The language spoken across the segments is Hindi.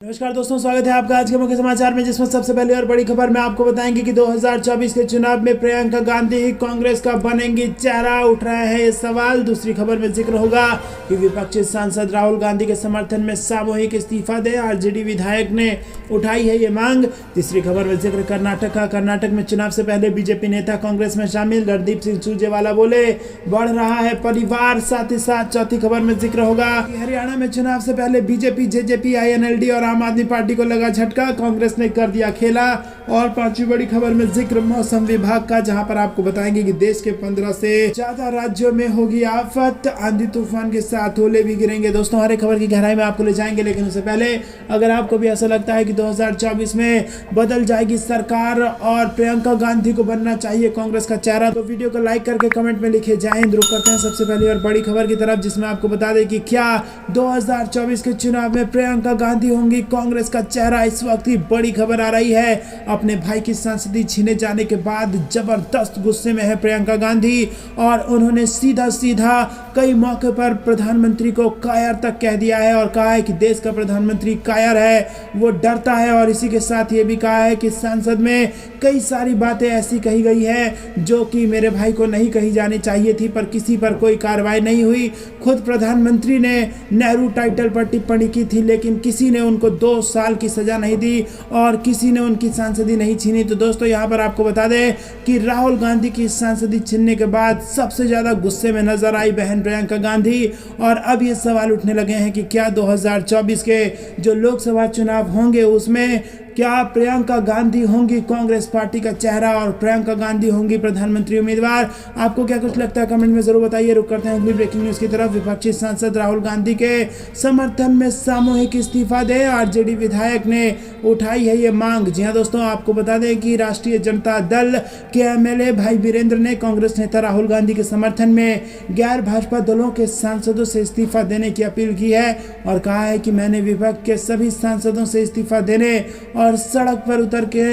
नमस्कार दोस्तों, स्वागत है आपका आज के मुख्य समाचार में, जिसमें सबसे पहले और बड़ी खबर में आपको बताएंगे कि 2024 के चुनाव में प्रियंका गांधी ही कांग्रेस का बनेंगी चेहरा। उठ रहा है ये सवाल। दूसरी खबर में जिक्र होगा कि विपक्षी सांसद राहुल गांधी के समर्थन में सामूहिक इस्तीफा दे, आरजेडी विधायक ने उठाई है ये मांग। तीसरी खबर में जिक्र कर्नाटक का। कर्नाटक में चुनाव से पहले बीजेपी नेता कांग्रेस में शामिल, रणदीप सिंह सुरजेवाला बोले बढ़ रहा है परिवार। साथ ही साथ चौथी खबर में जिक्र होगा कि हरियाणा में चुनाव से पहले बीजेपी, जेजेपी, आईएनएलडी और आम आदमी पार्टी को लगा झटका, कांग्रेस ने कर दिया खेला। और पांचवी बड़ी खबर में जिक्र मौसम विभाग का, जहां पर आपको बताएंगे कि देश के 15 से ज्यादा राज्यों में होगी आफत, आंधी तूफान के साथ ओले भी गिरेंगे। दोस्तों, हर एक खबर की गहराई में आपको ले जाएंगे, लेकिन उससे पहले अगर आपको भी ऐसा लगता है कि 2024 में बदल जाएगी सरकार और प्रियंका गांधी को बनना चाहिए कांग्रेस का चेहरा, तो वीडियो को लाइक करके कमेंट में लिखे जाएं। रुक करते हैं सबसे पहले और बड़ी खबर की तरफ, जिसमें आपको बता दें कि क्या 2024 के चुनाव में प्रियंका गांधी होंगी कांग्रेस का चेहरा। इस वक्त ही बड़ी खबर आ रही है। अपने भाई की सांसदी छीने जाने के बाद जबरदस्त गुस्से में है प्रियंका गांधी, और उन्होंने सीधा सीधा कई मौके पर प्रधानमंत्री को कायर तक कह दिया है और कहा है कि देश का प्रधानमंत्री कायर है, वो डरता है। और इसी के साथ ये भी कहा है कि संसद में कई सारी बातें ऐसी कही गई है जो कि मेरे भाई को नहीं कही जानी चाहिए थी, पर किसी पर कोई कार्रवाई नहीं हुई। खुद प्रधानमंत्री ने नेहरू टाइटल पर टिप्पणी की थी, लेकिन किसी ने उनको 2 साल की सजा नहीं दी और किसी ने उनकी सांसदी नहीं छीनी। तो दोस्तों, यहाँ पर आपको बता दें कि राहुल गांधी की सांसदी छीनने के बाद सबसे ज्यादा गुस्से में नजर आई बहन प्रियंका गांधी। और अब ये सवाल उठने लगे हैं कि क्या 2024 के जो लोकसभा चुनाव होंगे उसमें क्या प्रियंका गांधी होंगी कांग्रेस पार्टी का चेहरा और प्रियंका गांधी होंगी प्रधानमंत्री उम्मीदवार। आपको क्या कुछ लगता है कमेंट में जरूर बताइए। रुक करते हैं अगली ब्रेकिंग न्यूज की तरफ। विपक्षी सांसद राहुल गांधी के समर्थन में सामूहिक इस्तीफा दे, आरजेडी विधायक ने उठाई है ये मांग। जी हाँ दोस्तों, आपको बता दें कि राष्ट्रीय जनता दल के एमएलए भाई वीरेंद्र ने कांग्रेस नेता राहुल गांधी के समर्थन में गैर भाजपा दलों के सांसदों से इस्तीफा देने की अपील की है और कहा है कि मैंने विपक्ष के सभी सांसदों से इस्तीफा देने और सड़क पर उतर के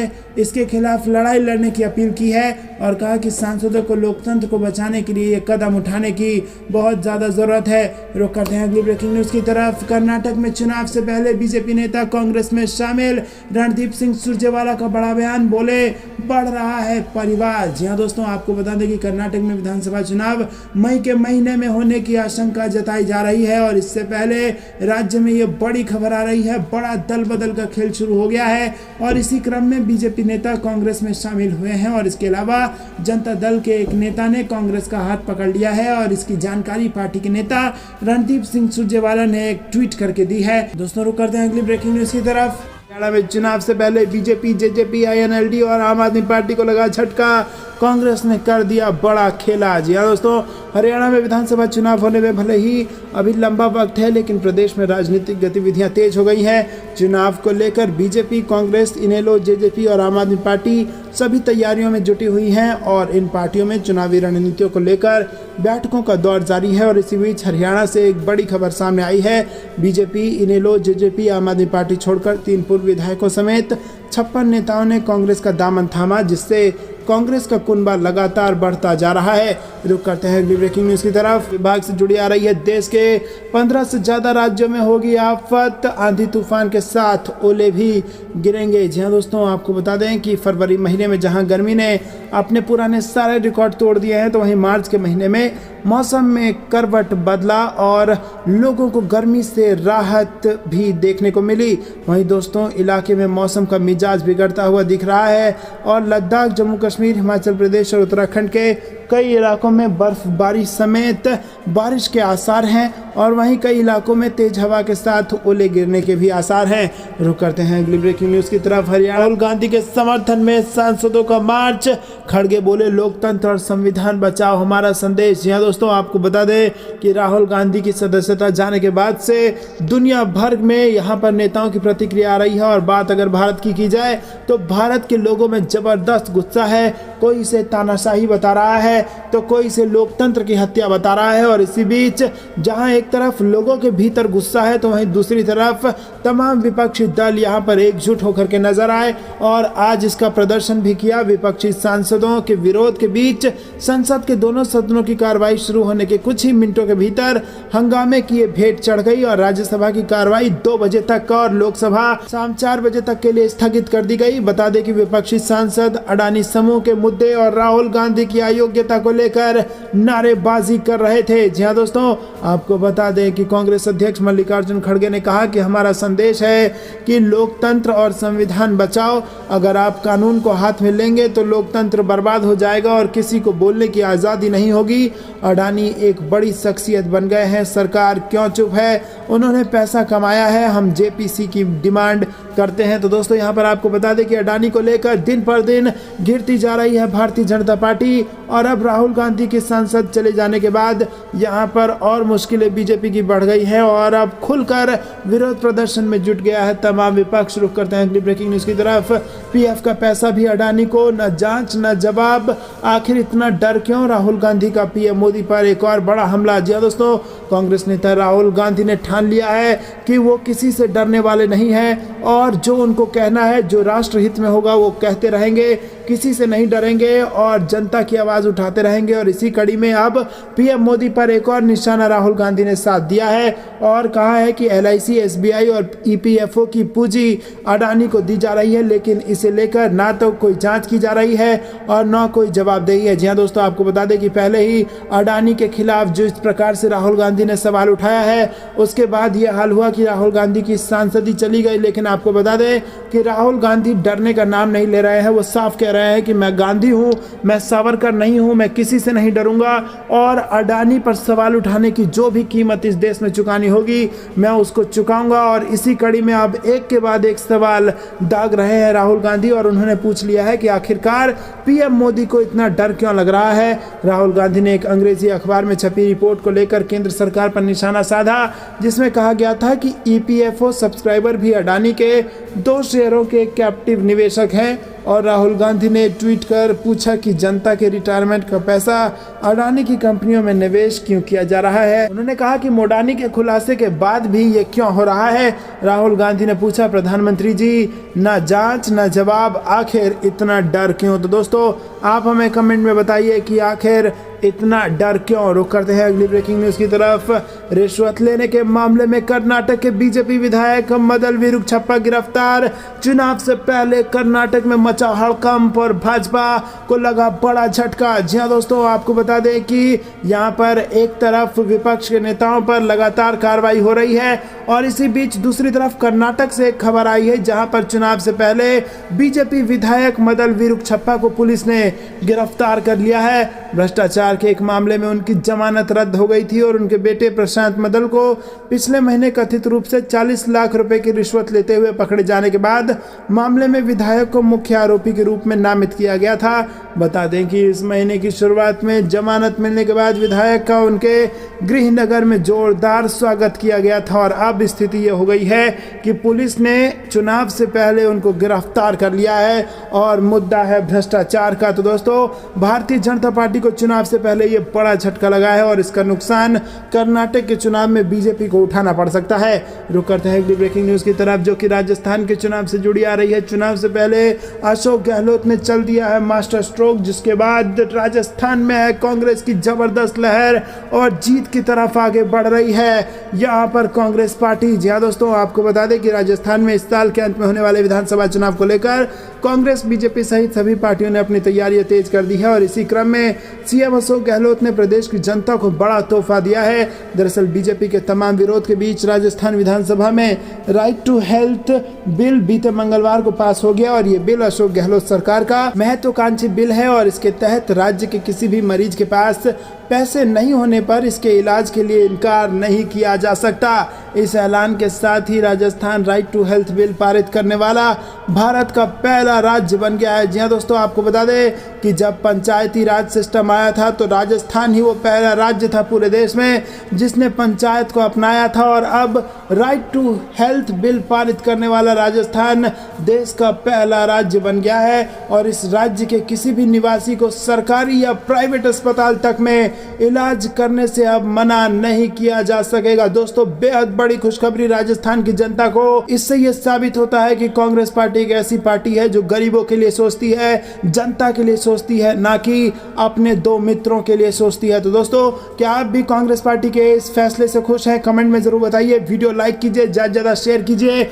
इसके खिलाफ लड़ाई लड़ने की अपील की है और कहा कि सांसदों को लोकतंत्र को बचाने के लिए ये कदम उठाने की बहुत ज़्यादा ज़रूरत है। रुक करते हैं अगली ब्रेकिंग न्यूज़ की तरफ। कर्नाटक में चुनाव से पहले बीजेपी नेता कांग्रेस में शामिल, रणदीप सिंह सुरजेवाला का बड़ा बयान, बोले बढ़ रहा है परिवार। जी हाँ दोस्तों, आपको बता दें कि कर्नाटक में विधानसभा चुनाव मई के महीने में होने की आशंका जताई जा रही है और इससे पहले राज्य में ये बड़ी खबर आ रही है, बड़ा दल बदल का खेल शुरू हो गया है और इसी क्रम में बीजेपी नेता कांग्रेस में शामिल हुए हैं। और इसके अलावा जनता दल के एक नेता ने कांग्रेस का हाथ पकड़ लिया है और इसकी जानकारी पार्टी के नेता रणदीप सिंह सुरजेवाला ने एक ट्वीट करके दी है। दोस्तों, रुक करते हैं अगली ब्रेकिंग न्यूज की तरफ। हरियाणा में चुनाव से पहले बीजेपी, जेजेपी, आईएनएलडी और आम आदमी पार्टी को लगा झटका, कांग्रेस ने कर दिया बड़ा खेला। जी हाँ दोस्तों, हरियाणा में विधानसभा चुनाव होने में भले ही अभी लंबा वक्त है, लेकिन प्रदेश में राजनीतिक गतिविधियां तेज हो गई हैं। चुनाव को लेकर बीजेपी, कांग्रेस, इनेलो, जेजेपी और आम आदमी पार्टी सभी तैयारियों में जुटी हुई हैं और इन पार्टियों में चुनावी रणनीतियों को लेकर बैठकों का दौर जारी है। और इसी बीच हरियाणा से एक बड़ी खबर सामने आई है। बीजेपी, इनेलो, जेजेपी, आम आदमी पार्टी छोड़कर 3 पूर्व विधायकों समेत 56 नेताओं ने कांग्रेस का दामन थामा, जिससे कांग्रेस का कुनबा लगातार बढ़ता जा रहा है। रुक करते हैं अगली ब्रेकिंग न्यूज की तरफ। विभाग से जुड़ी आ रही है, देश के 15 से ज्यादा राज्यों में होगी आफत, आंधी तूफान के साथ ओले भी गिरेंगे। जी हाँ दोस्तों, आपको बता दें कि फरवरी महीने में जहां गर्मी ने अपने पुराने सारे रिकॉर्ड तोड़ दिए हैं, तो वहीं मार्च के महीने में मौसम में करवट बदला और लोगों को गर्मी से राहत भी देखने को मिली। वहीं दोस्तों, इलाके में मौसम का मिजाज बिगड़ता हुआ दिख रहा है और लद्दाख, जम्मू कश्मीर, हिमाचल प्रदेश और उत्तराखंड के कई इलाकों में बर्फबारी समेत बारिश के आसार हैं और वहीं कई इलाकों में तेज हवा के साथ ओले गिरने के भी आसार हैं। रुक करते हैं अगली ब्रेकिंग न्यूज की तरफ। हरियाणा राहुल गांधी के समर्थन में सांसदों का मार्च, खड़गे बोले लोकतंत्र और संविधान बचाओ हमारा संदेश। यहाँ दोस्तों, आपको बता दें कि राहुल गांधी की सदस्यता जाने के बाद से दुनिया भर में यहाँ पर नेताओं की प्रतिक्रिया आ रही है और बात अगर भारत की जाए तो भारत के लोगों में जबरदस्त गुस्सा है। कोई इसे तानाशाही बता रहा है तो कोई इसे लोकतंत्र की हत्या बता रहा है। और इसी बीच जहां एक तरफ लोगों के भीतर गुस्सा है तो वहीं दूसरी तरफ तमाम विपक्षी दल यहां पर एकजुट होकर के नजर आए और आज इसका प्रदर्शन भी किया। विपक्षी सांसदों के विरोध के बीच संसद के दोनों सदनों की कार्रवाई शुरू होने के कुछ ही मिनटों के भीतर हंगामे की ये भेंट चढ़ गई और राज्यसभा की कार्रवाई 2 बजे तक और लोकसभा शाम 4 बजे तक के लिए स्थगित कर दी गई। बता दें कि विपक्षी सांसद अडानी समूह के मुद्दे और राहुल गांधी की अयोग्यता को लेकर नारेबाजी कर रहे थे। जी हाँ दोस्तों, आपको बता दें कि कांग्रेस अध्यक्ष मल्लिकार्जुन खड़गे ने कहा कि हमारा संदेश है कि लोकतंत्र और संविधान बचाओ। अगर आप कानून को हाथ में लेंगे तो लोकतंत्र बर्बाद हो जाएगा और किसी को बोलने की आज़ादी नहीं होगी। अडानी एक बड़ी शख्सियत बन गए हैं, सरकार क्यों चुप है? उन्होंने पैसा कमाया है, हम जेपीसी की डिमांड करते हैं। तो दोस्तों यहाँ पर आपको बता दें कि अडानी को लेकर दिन पर दिन गिरती जा रही है भारतीय जनता पार्टी और अब राहुल गांधी के सांसद चले जाने के बाद यहाँ पर और मुश्किलें बीजेपी की बढ़ गई है और अब खुलकर विरोध प्रदर्शन में जुट गया है तमाम विपक्ष। रुक करते हैं अगली ब्रेकिंग न्यूज़ की तरफ। पीएफ का पैसा भी अडानी को, न जांच न जवाब, आखिर इतना डर क्यों? राहुल गांधी का पीएम मोदी पर एक और बड़ा हमला। जी दोस्तों, कांग्रेस नेता राहुल गांधी ने ठान लिया है कि वो किसी से डरने वाले नहीं हैं और जो उनको कहना है, जो राष्ट्रहित में होगा वो कहते रहेंगे, किसी से नहीं डरेंगे और जनता की आवाज़ उठाते रहेंगे। और इसी कड़ी में अब पीएम मोदी पर एक और निशाना राहुल गांधी ने साध दिया है और कहा है कि एलआईसी, एसबीआई और ईपीएफओ की पूंजी अडानी को दी जा रही है, लेकिन इसे लेकर ना तो कोई जांच की जा रही है और ना कोई जवाबदेही है। जी हाँ दोस्तों, आपको बता दें कि पहले ही अडानी के खिलाफ जो इस प्रकार से राहुल गांधी ने सवाल उठाया है उसके बाद ये हाल हुआ कि राहुल गांधी की सांसदी चली गई। लेकिन आपको बता दें कि राहुल गांधी डरने का नाम नहीं ले रहे हैं, वो साफ कह रहे हैं कि मैं गांधी हूं, मैं सावरकर नहीं हूं, मैं किसी से नहीं डरूंगा और अडानी पर सवाल उठाने की जो भी कीमत इस देश में चुकानी होगी मैं उसको चुकाऊंगा। और इसी कड़ी में अब एक के बाद एक सवाल दाग रहे हैं राहुल गांधी और उन्होंने पूछ लिया है कि आखिरकार पीएम मोदी को इतना डर क्यों लग रहा है। राहुल गांधी ने एक अंग्रेजी अखबार में छपी रिपोर्ट को लेकर केंद्र सरकार पर निशाना साधा, जिसमें कहा गया था कि ईपीएफओ सब्सक्राइबर भी अडानी के 2 शेयरों के कैप्टिव निवेशक हैं। और राहुल गांधी ने ट्वीट कर पूछा कि जनता के रिटायरमेंट का पैसा अडानी की कंपनियों में निवेश क्यों किया जा रहा है। उन्होंने कहा कि मोडानी के खुलासे के बाद भी ये क्यों हो रहा है। राहुल गांधी ने पूछा, प्रधानमंत्री जी, ना जांच ना जवाब, आखिर इतना डर क्यों? तो दोस्तों आप हमें कमेंट में बताइए कि आखिर इतना डर क्यों। रुक करते हैं अगली ब्रेकिंग न्यूज़ की तरफ। रिश्वत लेने के मामले में कर्नाटक के बीजेपी विधायक मदल वीरुक्षप्पा गिरफ्तार। चुनाव से पहले कर्नाटक में मचा हड़कंप और भाजपा को लगा बड़ा झटका। जी हाँ दोस्तों, आपको बता दें कि यहाँ पर एक तरफ विपक्ष के नेताओं पर लगातार कार्रवाई हो रही है और इसी बीच दूसरी तरफ कर्नाटक से एक खबर आई है जहाँ पर चुनाव से पहले बीजेपी विधायक मदल वीरुक्षप्पा को पुलिस ने गिरफ्तार कर लिया है। भ्रष्टाचार के एक मामले में उनकी जमानत रद्द हो गई थी और उनके बेटे प्रशांत मदल को पिछले महीने कथित रूप से 40 लाख रुपए की रिश्वत लेते हुए पकड़े जाने के बाद मामले में विधायक को मुख्य आरोपी के रूप में नामित किया गया था। बता दें कि इस महीने की शुरुआत में जमानत मिलने के बाद विधायक का उनके गृहनगर में जोरदार स्वागत किया गया था और अब स्थिति ये हो गई है कि पुलिस ने चुनाव से पहले उनको गिरफ्तार कर लिया है और मुद्दा है भ्रष्टाचार का। तो दोस्तों, भारतीय जनता पार्टी को चुनाव से पहले ये बड़ा झटका लगा है और इसका नुकसान कर्नाटक के चुनाव में बीजेपी को उठाना पड़ सकता है। रुक करते हैं अगली ब्रेकिंग न्यूज़ की तरफ जो कि राजस्थान के चुनाव से जुड़ी आ रही है। चुनाव से पहले अशोक गहलोत ने चल दिया है मास्टर स्ट्रोक, जिसके बाद राजस्थान में है कांग्रेस की जबरदस्त लहर और जीत की तरफ आगे बढ़ रही है यहाँ पर कांग्रेस पार्टी। जी हाँ दोस्तों, आपको बता दें कि राजस्थान में इस साल के अंत में होने वाले विधानसभा चुनाव को लेकर कांग्रेस, बीजेपी सहित सभी पार्टियों ने अपनी तैयारियां तेज कर दी है और इसी क्रम में सीएम अशोक गहलोत ने प्रदेश की जनता को बड़ा तोहफा दिया है। दरअसल बीजेपी के तमाम विरोध के बीच राजस्थान विधानसभा में राइट टू हेल्थ बिल बीते मंगलवार को पास हो गया और ये बिल अशोक गहलोत सरकार का महत्वाकांक्षी बिल है और इसके तहत राज्य के किसी भी मरीज के पास पैसे नहीं होने पर इसके इलाज के लिए इनकार नहीं किया जा सकता। इस ऐलान के साथ ही Rajasthan right to health bill पारित करने वाला भारत का पहला राज्य बन गया है। जी हाँ दोस्तों, आपको बता दें कि जब पंचायती राज सिस्टम आया था तो राजस्थान ही वो पहला राज्य था पूरे देश में जिसने पंचायत को अपनाया था, और अब राइट टू हेल्थ बिल पारित करने वाला राजस्थान देश का पहला राज्य बन गया है। और इस राज्य के किसी भी निवासी को सरकारी या प्राइवेट अस्पताल तक में इलाज करने से अब मना नहीं किया जा सकेगा। दोस्तों, बेहद बड़ी खुशखबरी राजस्थान की जनता को। इससे यह साबित होता है कि कांग्रेस पार्टी एक ऐसी पार्टी है जो गरीबों के लिए सोचती है, जनता के लिए सोचती है, ना कि अपने दो मित्रों के लिए सोचती है। तो दोस्तों, क्या आप भी कांग्रेस पार्टी के इस फैसले से खुश हैं? कमेंट में जरूर बताइए। वीडियो लाइक कीजिए, ज्यादा से ज्यादा शेयर कीजिए।